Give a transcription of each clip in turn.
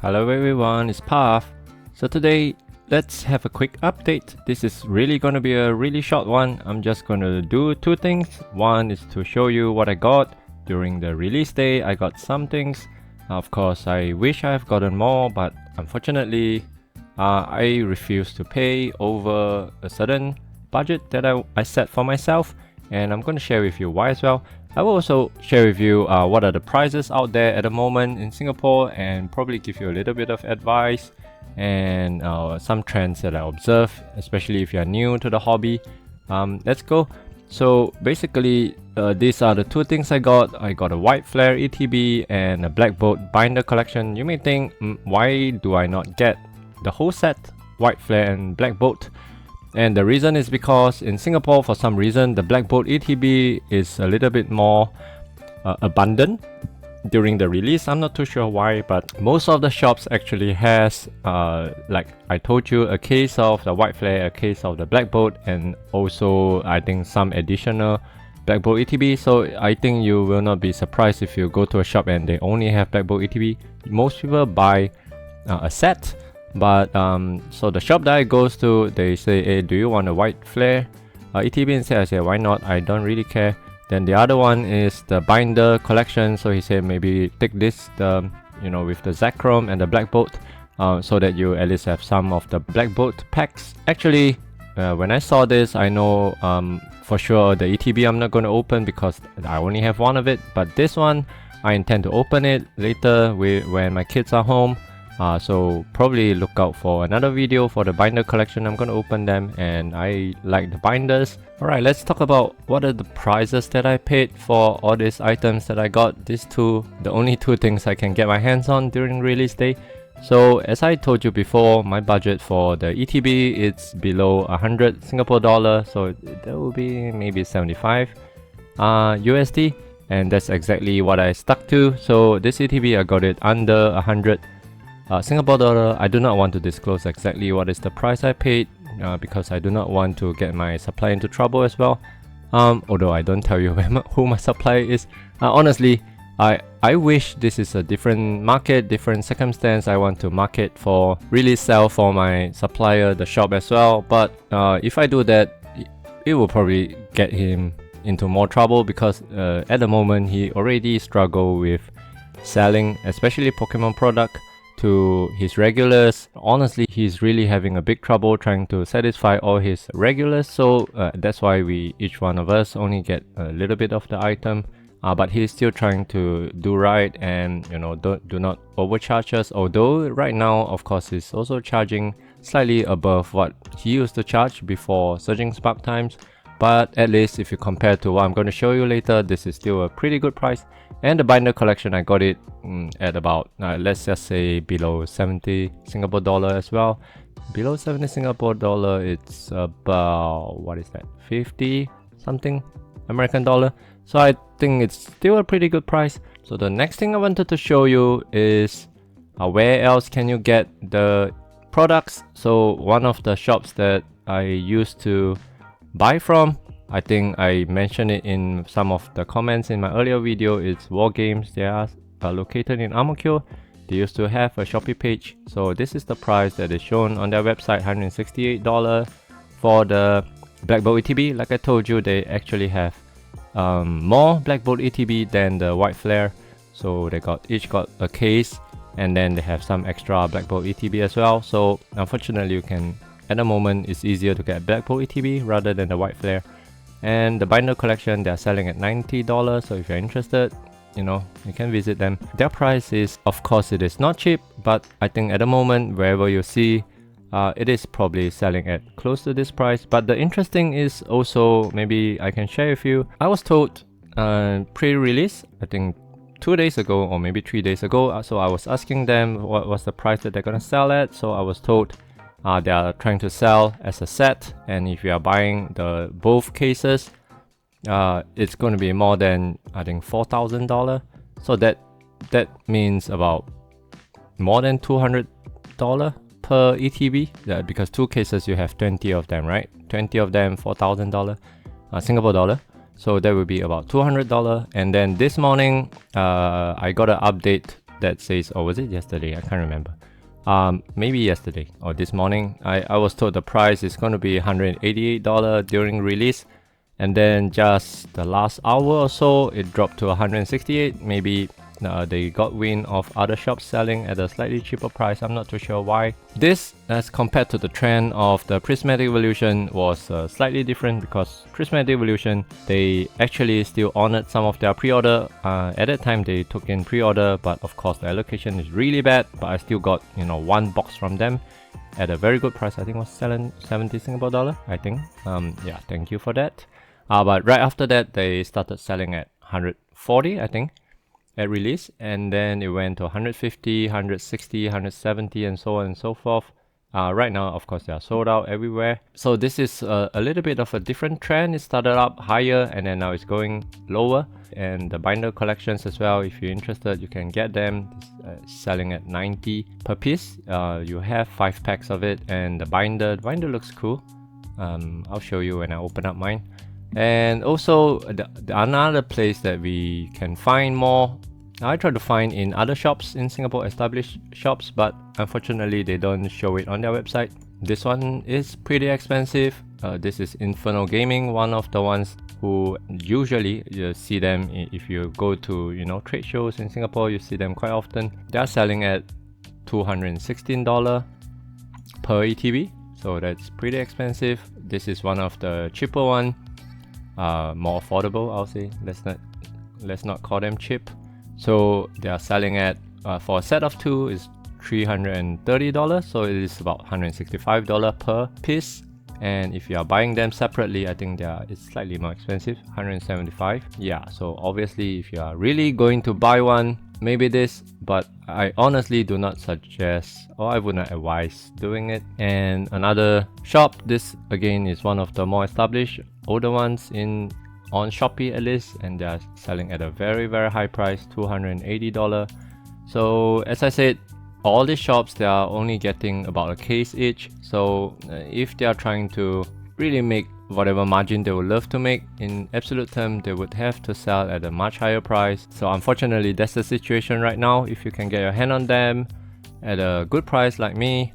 Hello everyone, it's Path. So today, let's have a quick update. This is really gonna be a really short one. I'm just gonna do two things. One is to show you what I got during the release day. I got some things. Of course, I wish I've gotten more, but unfortunately, I refuse to pay over a certain budget that I set for myself. And I'm gonna share with you why as well. I will also share with you what are the prices out there at the moment in Singapore and probably give you a little bit of advice and some trends that I observe, especially if you're new to the hobby. Let's go. So basically, these are the two things I got. I got a White Flare ETB and a Black Bolt binder collection. You may think, why do I not get the whole set, White Flare and Black Bolt? And the reason is because in Singapore, for some reason, the Black Bolt ETB is a little bit more abundant during the release. I'm not too sure why, but most of the shops actually has, like I told you, a case of the White Flare, a case of the Black Bolt, and also I think some additional Black Bolt ETB. So I think you will not be surprised if you go to a shop and they only have Black Bolt ETB. Most people buy a set. But so the shop that I goes to, they say, hey, do you want a White Flare ETB instead? I say, why not? I don't really care. Then the other one is the binder collection. So he said, maybe take this, with the Zachrome and the Black Bolt, so that you at least have some of the Black Bolt packs. Actually, when I saw this, I know for sure the ETB I'm not going to open because I only have one of it. But this one, I intend to open it later when my kids are home. So probably look out for another video for the binder collection. I'm gonna open them and I like the binders. Alright, let's talk about what are the prices that I paid for all these items that I got. These two, the only two things I can get my hands on during release day. So as I told you before, my budget for the ETB is below 100 Singapore dollar. So that will be maybe 75 USD, and that's exactly what I stuck to. So this ETB I got it under 100 Singapore dollar. I do not want to disclose exactly what is the price I paid because I do not want to get my supplier into trouble as well. Although I don't tell you who my supplier is. Honestly, I wish this is a different market, different circumstance. I want to market for really sell for my supplier, the shop as well. But if I do that, it will probably get him into more trouble because at the moment he already struggle with selling, especially Pokemon product, to his regulars. Honestly, he's really having a big trouble trying to satisfy all his regulars. So that's why each one of us only get a little bit of the item. But he's still trying to do right and do not overcharge us. Although right now, of course, he's also charging slightly above what he used to charge before surging spark times. But at least if you compare to what I'm going to show you later, this is still a pretty good price. And the binder collection, I got it at about, let's just say below 70 Singapore dollar as well. Below 70 Singapore dollar, it's about, what is that, 50 something American dollar. So I think it's still a pretty good price. So the next thing I wanted to show you is where else can you get the products. So one of the shops that I used to buy from, I think I mentioned it in some of the comments in my earlier video, it's War Games. They are located in Ang Mo Kio. They used to have a Shopee page. So this is the price that is shown on their website, $168 for the Black Bolt ETB. Like I told you, they actually have more Black Bolt ETB than the White Flare. So they each got a case, and then they have some extra Black Bolt ETB as well. So unfortunately, at the moment, it's easier to get Black Bolt ETB rather than the White Flare. And the binder collection, they're selling at $90. So if you're interested, you can visit them. Their price is, of course, it is not cheap, but I think at the moment, wherever you see, it is probably selling at close to this price. But the interesting is also, maybe I can share with you, I was told pre-release, I think 2 days ago or maybe 3 days ago. So I was asking them what was the price that they're gonna sell at. So I was told they are trying to sell as a set, and if you are buying the both cases, it's going to be more than, I think, $4,000. So that means about more than $200 per ETB, because two cases you have 20 of them, right? 20 of them, $4,000 Singapore dollar. So that would be about $200. And then this morning I got an update that says, or was it yesterday? I can't remember. Maybe yesterday or this morning. I was told the price is going to be $188 during release, and then just the last hour or so it dropped to $168. Maybe they got wind of other shops selling at a slightly cheaper price. I'm not too sure why. This, as compared to the trend of the Prismatic Evolution, was slightly different, because Prismatic Evolution, they actually still honored some of their pre-order. At that time they took in pre-order, but of course the allocation is really bad, but I still got, you know, one box from them at a very good price. I think it was 70 Singapore dollar, I think. Yeah, thank you for that. But right after that they started selling at 140, I think, at release, and then it went to 150, 160, 170, and so on and so forth. Right now, of course, they are sold out everywhere. So this is a little bit of a different trend. It started up higher and then now it's going lower. And the binder collections as well, if you're interested, you can get them. It's selling at 90 per piece. You have 5 packs of it, and the binder looks cool. I'll show you when I open up mine. And also another place that we can find more, I try to find in other shops in Singapore, established shops, but unfortunately they don't show it on their website. This one is pretty expensive. This is Inferno Gaming, one of the ones who usually you see them if you go to, you know, trade shows in Singapore. You see them quite often. They are selling at $216 per ETB, so that's pretty expensive. This is one of the cheaper one. More affordable, I'll say. Let's not call them cheap. So they are selling at for a set of 2 is $330, so it is about $165 per piece. And if you are buying them separately, I think it's slightly more expensive, $175. Yeah, so obviously if you are really going to buy one, maybe this, but I honestly do not suggest, or I would not advise doing it. And another shop, this again is one of the more established older ones on Shopee at least, and they are selling at a very high price, $280. So as I said, all these shops, they are only getting about a case each. So if they are trying to really make whatever margin they would love to make, in absolute term they would have to sell at a much higher price. So unfortunately that's the situation right now. If you can get your hand on them at a good price like me,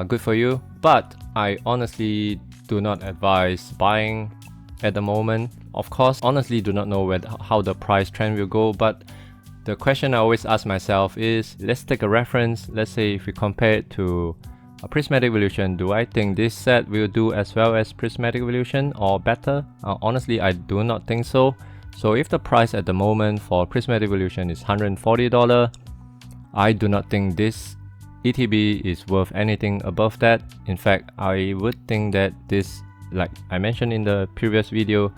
good for you. But I honestly do not advise buying at the moment. Of course, honestly do not know how the price trend will go, but the question I always ask myself is, let's take a reference. Let's say if we compare it to a Prismatic Evolution, do I think this set will do as well as Prismatic Evolution or better? Honestly, I do not think so. So if the price at the moment for Prismatic Evolution is $140, I do not think this ETB is worth anything above that. In fact, I would think that this, like I mentioned in the previous video,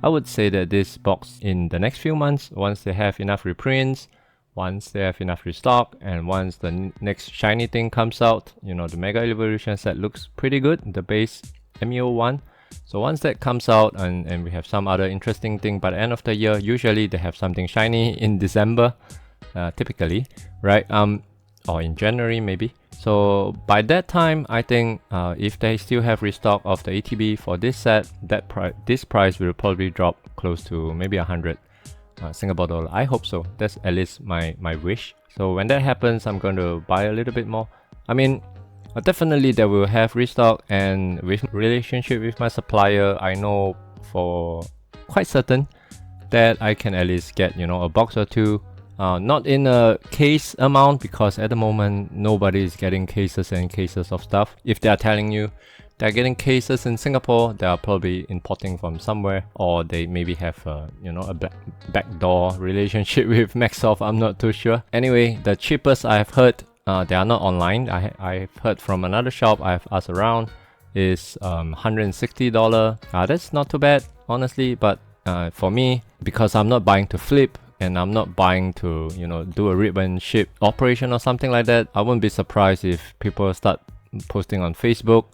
I would say that this box in the next few months, once they have enough reprints, once they have enough restock, and once the next shiny thing comes out, you know, the Mega Evolution set looks pretty good, the base MEO1. So once that comes out and we have some other interesting thing by the end of the year, usually they have something shiny in December, typically, right? Or in January maybe. So by that time, I think if they still have restock of the ETB for this set, this price will probably drop close to maybe 100 Singapore dollar. I hope so. That's at least my wish. So when that happens, I'm going to buy a little bit more. I mean, definitely they will have restock, and with relationship with my supplier, I know for quite certain that I can at least get, you know, a box or two. Not in a case amount, because at the moment nobody is getting cases and cases of stuff. If they are telling you they're getting cases in Singapore, they are probably importing from somewhere, or they maybe have you know, a backdoor relationship with Maxsoft. I'm not too sure. Anyway, the cheapest I have heard, they are not online. I've heard from another shop I've asked around, is $160. That's not too bad, honestly, but for me, because I'm not buying to flip, and I'm not buying to, you know, do a rip and ship operation or something like that, I wouldn't be surprised if people start posting on Facebook,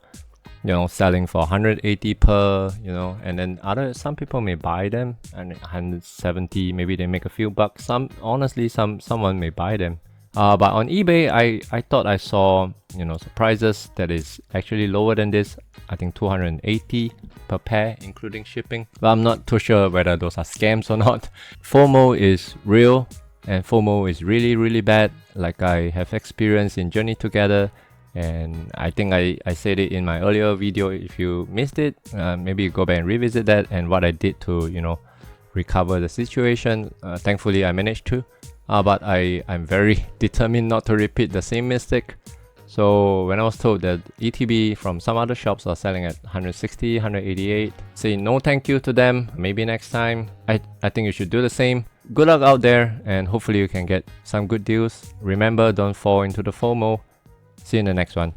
you know, selling for 180 per, you know, and then some people may buy them and 170, maybe they make a few bucks. Someone may buy them. But on eBay, I thought I saw, you know, prices that is actually lower than this. I think 280 per pair, including shipping. But I'm not too sure whether those are scams or not. FOMO is real. and FOMO is really bad, like I have experienced in Journey Together. And I think I said it in my earlier video. If you missed it, maybe go back and revisit that and what I did to, you know, recover the situation. Thankfully I managed to, but I'm very determined not to repeat the same mistake. So when I was told that ETB from some other shops are selling at 160, 188, say no thank you to them. Maybe next time. I think you should do the same. Good luck out there, and hopefully you can get some good deals. Remember, don't fall into the FOMO. See you in the next one.